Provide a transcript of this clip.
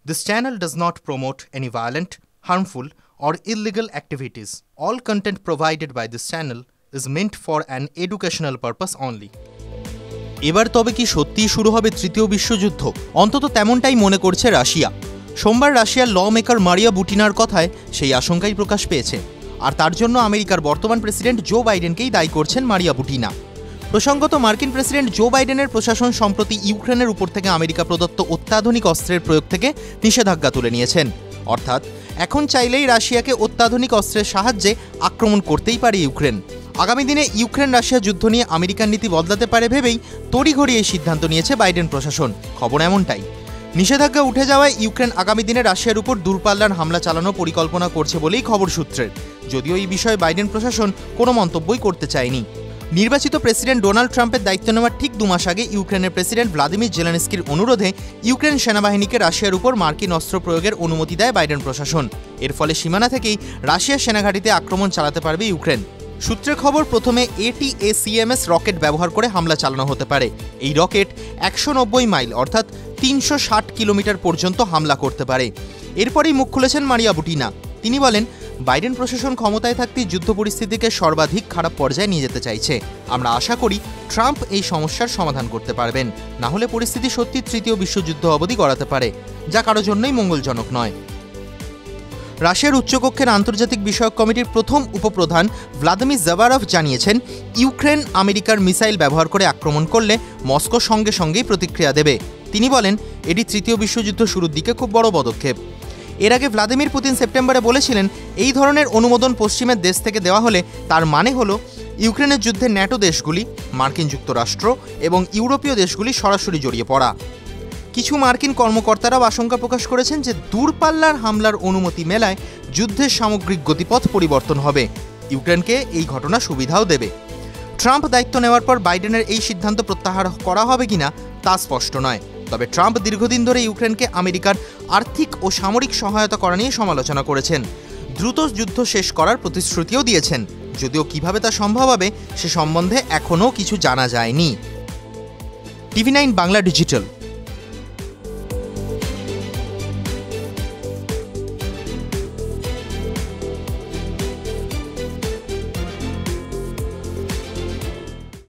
This channel does not promote any violent, harmful, or illegal activities. All content provided by this channel is meant for an educational purpose only. এবার তবে কি সত্যিই শুরু হবে তৃতীয় বিশ্বযুদ্ধ? অন্তত তেমনটাই মনে করছে রাশিয়া। সোমবার রাশিয়ার ল মেকার মারিয়া বুটিনার কথায় সেই আশঙ্কাই প্রকাশ পেয়েছে। আর তার জন্য আমেরিকার বর্তমান প্রেসিডেন্ট জো বাইডেনকেই দায়ী করছেন মারিয়া বুটিনা। প্রসঙ্গত, মার্কিন প্রেসিডেন্ট জো বাইডেনের প্রশাসন সম্প্রতি ইউক্রেনের উপর থেকে আমেরিকা প্রদত্ত অত্যাধুনিক অস্ত্রের প্রয়োগ থেকে নিষেধাজ্ঞা তুলে নিয়েছেন। অর্থাৎ এখন চাইলেই রাশিয়াকে অত্যাধুনিক অস্ত্রের সাহায্যে আক্রমণ করতেই পারে ইউক্রেন। আগামী দিনে ইউক্রেন রাশিয়া যুদ্ধ নিয়ে আমেরিকার নীতি বদলাতে পারে ভেবেই তড়িঘড়ি এই সিদ্ধান্ত নিয়েছে বাইডেন প্রশাসন। খবর এমনটাই। নিষেধাজ্ঞা উঠে যাওয়ায় ইউক্রেন আগামী দিনে রাশিয়ার উপর দূরপাল্লার হামলা চালানোর পরিকল্পনা করছে বলেই খবর সূত্রের। যদিও এই বিষয়ে বাইডেন প্রশাসন কোনো মন্তব্যই করতে চায়নি। নির্বাচিত প্রেসিডেন্ট ডোনাল্ড ট্রাম্পের দায়িত্ব নেওয়ার ঠিক 2 মাস আগে ইউক্রেনের প্রেসিডেন্ট ভ্লাদিমির জেলেনস্কির অনুরোধে ইউক্রেন সেনাবাহিনীকে রাশিয়ার উপর মার্কিন অস্ত্র প্রয়োগের অনুমতি দেয় বাইডেন প্রশাসন। এর ফলে সীমানা থেকেই রাশিয়ার সেনাঘাঁটিতে আক্রমণ চালাতে পারবে ইউক্রেন। সূত্রের খবর, প্রথমে ATACMS রকেট ব্যবহার করে হামলা চালানো হতে পারে। এই রকেট 190 মাইল অর্থাৎ 360 কিলোমিটার পর্যন্ত হামলা করতে পারে। এরপরেই মুখ খুলেছেন মারিয়া বুটিনা। তিনি বলেন, বাইডেন প্রশাসন ক্ষমতায় থাকতেই যুদ্ধ পরিস্থিতিকে সর্বাধিক খারাপ পর্যায়ে নিয়ে যেতে চাইছে। আমরা আশা করি ট্রাম্প এই সমস্যার সমাধান করতে পারবেন, না হলে পরিস্থিতি সত্যি তৃতীয় বিশ্বযুদ্ধ অবধি গড়াতে পারে, যা কারো জন্যই মঙ্গলজনক নয়। রাশিয়ার উচ্চকক্ষের আন্তর্জাতিক বিষয়ক কমিটির প্রথম উপপ্রধান ভ্লাদিমির জাভারভ জানিয়েছেন, ইউক্রেন আমেরিকার মিসাইল ব্যবহার করে আক্রমণ করলে মস্কো সঙ্গে সঙ্গেই প্রতিক্রিয়া দেবে। তিনি বলেন, এটি তৃতীয় বিশ্বযুদ্ধ শুরুর দিকে খুব বড় পদক্ষেপ। এর আগে ভ্লাদিমির পুতিন সেপ্টেম্বরে বলেছিলেন, এই ধরনের অনুমোদন পশ্চিমের দেশ থেকে দেওয়া হলে তার মানে হলো ইউক্রেনের যুদ্ধে ন্যাটো দেশগুলি, মার্কিন যুক্তরাষ্ট্র এবং ইউরোপীয় দেশগুলি সরাসরি জড়িয়ে পড়া। কিছু মার্কিন কর্মকর্তারাও আশঙ্কা প্রকাশ করেছেন যে দূরপাল্লার হামলার অনুমতি মেলায় যুদ্ধের সামগ্রিক গতিপথ পরিবর্তন হবে। ইউক্রেনকে এই ঘটনা সুবিধাও দেবে। ট্রাম্প দায়িত্ব নেওয়ার পর বাইডেনের এই সিদ্ধান্ত প্রত্যাহার করা হবে কিনা তা স্পষ্ট নয়। তবে ট্রাম্প দীর্ঘদিন ধরে ইউক্রেনকে আমেরিকার আর্থিক ও সামরিক সহায়তা করা নিয়ে সমালোচনা করেছেন। দ্রুত যুদ্ধ শেষ করার প্রতিশ্রুতিও দিয়েছেন, যদিও কিভাবে তা সম্ভব হবে সে সম্বন্ধে এখনও কিছু জানা যায়নি। TV9 Bangla digital.